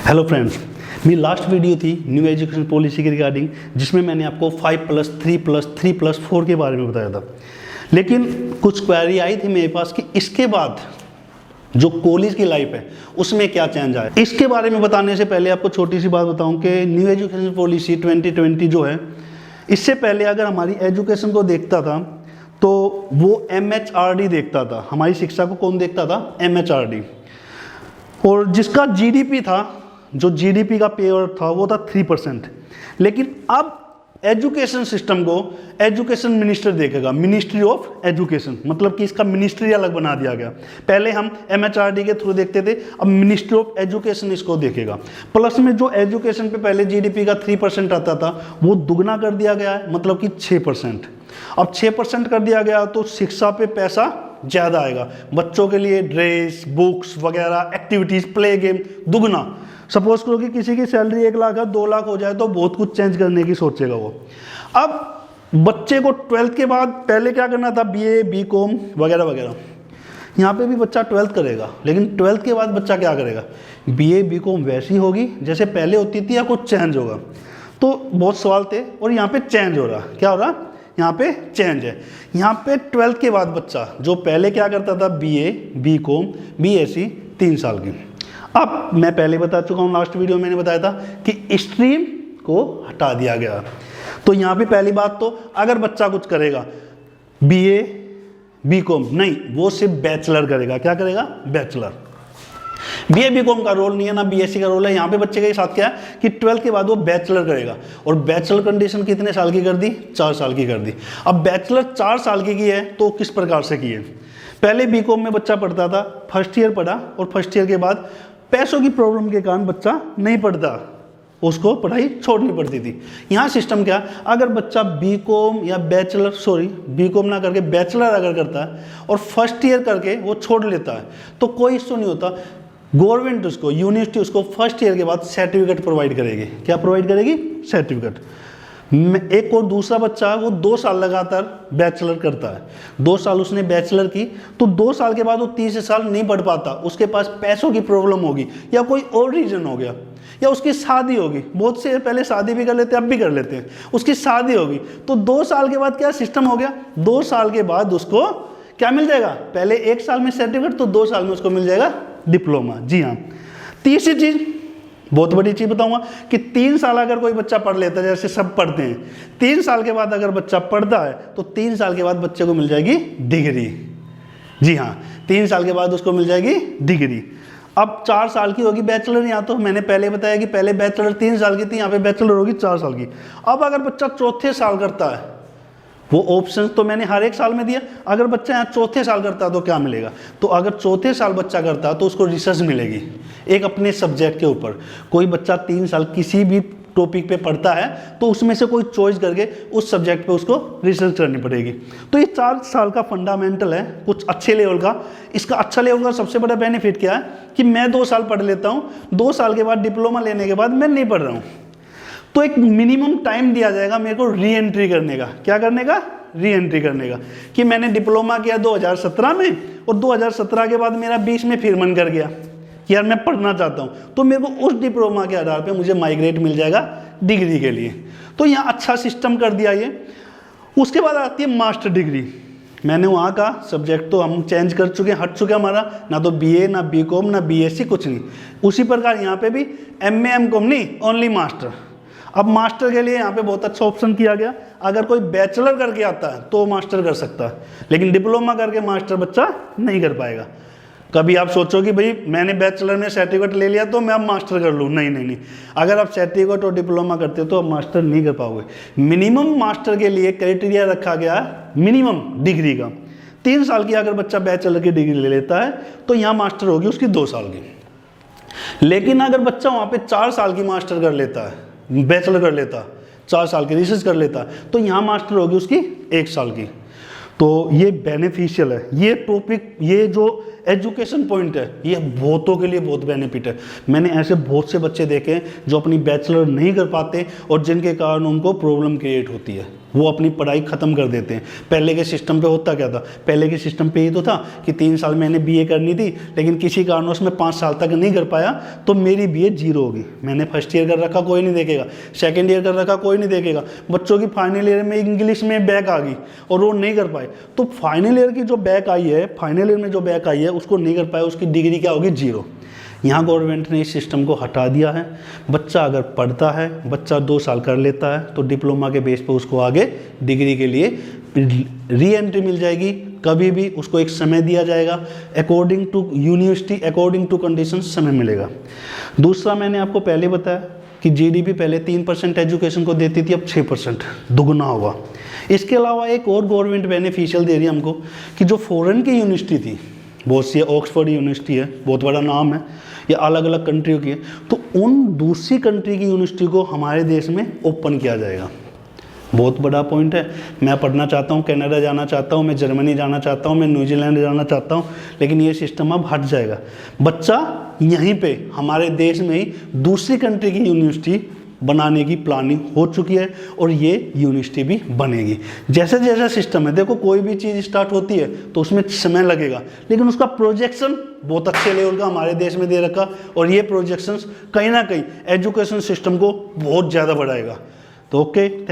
Hello friends, मेरी last video थी new education policy के रिगार्डिंग, जिसमें मैंने आपको 5+3+3+4 के बारे में बताया था। लेकिन कुछ क्वेरी आई थी मेरे पास कि इसके बाद जो कॉलेज की लाइफ है उसमें क्या चेंज आया। इसके बारे में बताने से पहले आपको छोटी सी बात बताऊं कि न्यू एजुकेशन पॉलिसी 2020 जो है, इससे पहले अगर हमारी एजुकेशन को देखता था तो वो MHRD देखता था। हमारी शिक्षा को कौन देखता था? MHRD। और जिसका GDP था, जो GDP का पेयर था वो था 3%। लेकिन अब एजुकेशन सिस्टम को एजुकेशन मिनिस्टर देखेगा, मिनिस्ट्री ऑफ एजुकेशन, मतलब कि इसका मिनिस्ट्री अलग बना दिया गया। पहले हम MHRD के थ्रू देखते थे, अब मिनिस्ट्री ऑफ एजुकेशन इसको देखेगा। प्लस में जो एजुकेशन पे पहले GDP का 3% आता था वो दुगना कर दिया गया है, मतलब कि 6%। अब 6% कर दिया गया तो शिक्षा पे पैसा ज़्यादा आएगा, बच्चों के लिए ड्रेस, बुक्स वगैरह, एक्टिविटीज़, प्ले गेम दुगना। सपोज करो कि किसी की सैलरी 1 लाख है, 2 लाख हो जाए तो बहुत कुछ चेंज करने की सोचेगा वो। अब बच्चे को 12th के बाद पहले क्या करना था? BA, BCom वगैरह वगैरह। यहाँ पे भी बच्चा 12th करेगा, लेकिन 12th के बाद बच्चा क्या करेगा? BA, BCom वैसी होगी जैसे पहले होती थी या कुछ चेंज होगा? तो बहुत सवाल थे और यहाँ पे चेंज हो रहा। क्या हो रहा? यहाँ पे चेंज है। यहाँ पे 12th के बाद बच्चा जो पहले क्या करता था, BA, BCom, BSc 3 साल की। अब मैं पहले बता चुका हूँ, लास्ट वीडियो में मैंने बताया था कि स्ट्रीम को हटा दिया गया। तो यहाँ पे पहली बात तो अगर बच्चा कुछ करेगा BA, BCom नहीं, वो सिर्फ बैचलर करेगा। क्या करेगा? बैचलर। BA, BCom का रोल नहीं है ना BSc का रोल है। यहाँ पे बच्चे के साथ क्या है कि 12th के बाद वो बैचलर करेगा। और बैचलर कंडीशन कितने साल की कर दी? 4 साल की कर दी। अब बैचलर 4 साल की है तो किस प्रकार से की है? पहले BCom में बच्चा पढ़ता था, फर्स्ट ईयर पढ़ा और फर्स्ट ईयर के बाद पैसों की प्रॉब्लम के कारण बच्चा नहीं पढ़ता, उसको पढ़ाई छोड़नी पड़ती थी। यहाँ सिस्टम क्या? अगर बच्चा BCom या BCom ना करके बैचलर अगर करता है और फर्स्ट ईयर करके वो छोड़ लेता है तो कोई इश्यू नहीं होता। गवर्नमेंट उसको, यूनिवर्सिटी उसको फर्स्ट ईयर के बाद सर्टिफिकेट प्रोवाइड करेगी। क्या प्रोवाइड करेगी? सर्टिफिकेट। एक और दूसरा बच्चा वो 2 साल लगातार बैचलर करता है, 2 साल उसने बैचलर की तो 2 साल के बाद वो तीसरे साल नहीं पढ़ पाता, उसके पास पैसों की प्रॉब्लम होगी या कोई और रीजन हो गया या उसकी शादी होगी। बहुत से पहले शादी भी कर लेते हैं, अब भी कर लेते हैं। उसकी शादी होगी तो 2 साल के बाद क्या सिस्टम हो गया? 2 साल के बाद उसको क्या मिल जाएगा? पहले 1 साल में सर्टिफिकेट, तो 2 साल में उसको मिल जाएगा डिप्लोमा। जी हाँ। तीसरी चीज, बहुत बड़ी चीज बताऊंगा कि 3 साल अगर कोई बच्चा पढ़ लेता है, जैसे सब पढ़ते हैं, 3 साल के बाद अगर बच्चा पढ़ता है तो 3 साल के बाद बच्चे को मिल जाएगी डिग्री। जी हाँ, 3 साल के बाद उसको मिल जाएगी डिग्री। अब 4 साल की होगी बैचलर। यहाँ तो मैंने पहले बताया कि पहले बैचलर 3 साल की थी, यहाँ पे बैचलर होगी 4 साल की। अब अगर बच्चा चौथे साल करता है, वो ऑप्शन तो मैंने हर एक साल में दिया, अगर बच्चा यहाँ चौथे साल करता है तो क्या मिलेगा? तो अगर चौथे साल बच्चा करता है तो उसको रिसर्च मिलेगी एक अपने सब्जेक्ट के ऊपर। कोई बच्चा 3 साल किसी भी टॉपिक पे पढ़ता है तो उसमें से कोई चॉइस करके उस सब्जेक्ट पे उसको रिसर्च करनी पड़ेगी। तो ये 4 साल का फंडामेंटल है, कुछ अच्छे लेवल का। इसका अच्छा लेवल का सबसे बड़ा बेनिफिट क्या है कि मैं 2 साल पढ़ लेता हूँ, 2 साल के बाद डिप्लोमा लेने के बाद मैं नहीं पढ़ रहा हूँ तो एक मिनिमम टाइम दिया जाएगा मेरे को री एंट्री करने का। क्या करने का? री एंट्री करने का। कि मैंने डिप्लोमा किया 2017 में और 2017 के बाद मेरा 20 में फिर मन कर गया कि यार मैं पढ़ना चाहता हूँ, तो मेरे को उस डिप्लोमा के आधार पे मुझे माइग्रेट मिल जाएगा डिग्री के लिए। तो यहाँ अच्छा सिस्टम कर दिया ये। उसके बाद आती है मास्टर डिग्री। मैंने वहाँ का सब्जेक्ट तो हम चेंज कर चुके हैं, हट चुके हमारा, ना तो BA, ना BCom, ना BSc, कुछ नहीं। उसी प्रकार यहाँ पे भी MA, MCom नहीं, ओनली मास्टर। अब मास्टर के लिए यहाँ पे बहुत अच्छा ऑप्शन किया गया। अगर कोई बैचलर करके आता है तो मास्टर कर सकता है, लेकिन डिप्लोमा करके मास्टर बच्चा नहीं कर पाएगा। कभी आप सोचो कि भाई मैंने बैचलर में सर्टिफिकेट ले लिया तो मैं अब मास्टर कर लूँ, नहीं नहीं नहीं। अगर आप सर्टिफिकेट और डिप्लोमा करते हो तो आप मास्टर नहीं कर पाओगे। मिनिमम मास्टर के लिए क्राइटेरिया रखा गया मिनिमम डिग्री का। 3 साल की अगर बच्चा बैचलर की डिग्री ले लेता है तो यहाँ मास्टर होगी उसकी 2 साल की। लेकिन अगर बच्चा वहाँ पे 4 साल की मास्टर कर लेता है, बैचलर कर लेता, 4 साल की रिसर्च कर लेता, तो यहाँ मास्टर होगी उसकी 1 साल की। तो ये बेनिफिशियल है। ये टॉपिक, ये जो एजुकेशन पॉइंट है, ये बहुतों के लिए बहुत बेनिफिट है। मैंने ऐसे बहुत से बच्चे देखे हैं जो अपनी बैचलर नहीं कर पाते और जिनके कारण उनको प्रॉब्लम क्रिएट होती है, वो अपनी पढ़ाई ख़त्म कर देते हैं। पहले के सिस्टम पे होता क्या था, पहले के सिस्टम पे ये तो था कि 3 साल मैंने बीए करनी थी, लेकिन किसी कारणवश मैं 5 साल तक नहीं कर पाया तो मेरी बीए 0 होगी। मैंने फर्स्ट ईयर कर रखा, कोई नहीं देखेगा, सेकंड ईयर कर रखा, कोई नहीं देखेगा। बच्चों की फाइनल ईयर में इंग्लिश में बैक आ गई और वो नहीं कर पाए, तो फाइनल ईयर की जो बैक आई है, फाइनल ईयर में जो बैक आई है उसको नहीं कर पाए, उसकी डिग्री क्या होगी, 0। यहाँ गवर्नमेंट ने इस सिस्टम को हटा दिया है। बच्चा अगर पढ़ता है, बच्चा 2 साल कर लेता है तो डिप्लोमा के बेस पे उसको आगे डिग्री के लिए री एंट्री मिल जाएगी। कभी भी उसको एक समय दिया जाएगा, according to university, according to condition समय मिलेगा। दूसरा, मैंने आपको पहले बताया कि जीडीपी पहले 3% एजुकेशन को देती थी, अब 6%, दुगना हुआ। इसके अलावा एक और गवर्नमेंट बेनिफिशियल दे रही है हमको कि जो फॉरेन की यूनिवर्सिटी थी, बहुत सी, ऑक्सफोर्ड यूनिवर्सिटी है, बहुत बड़ा नाम है, या अलग अलग कंट्रियों की है, तो उन दूसरी कंट्री की यूनिवर्सिटी को हमारे देश में ओपन किया जाएगा। बहुत बड़ा पॉइंट है। मैं पढ़ना चाहता हूँ, कनाडा जाना चाहता हूँ, मैं जर्मनी जाना चाहता हूँ, मैं न्यूजीलैंड जाना चाहता हूँ, लेकिन ये सिस्टम अब हट जाएगा। बच्चा यहीं पे हमारे देश में ही दूसरी कंट्री की यूनिवर्सिटी बनाने की प्लानिंग हो चुकी है और ये यूनिवर्सिटी भी बनेगी। जैसे जैसा सिस्टम है, देखो कोई भी चीज़ स्टार्ट होती है तो उसमें समय लगेगा, लेकिन उसका प्रोजेक्शन बहुत अच्छे लेवल का हमारे देश में दे रखा, और ये प्रोजेक्शंस कहीं ना कहीं एजुकेशन सिस्टम को बहुत ज़्यादा बढ़ाएगा। तो ओके, थैंक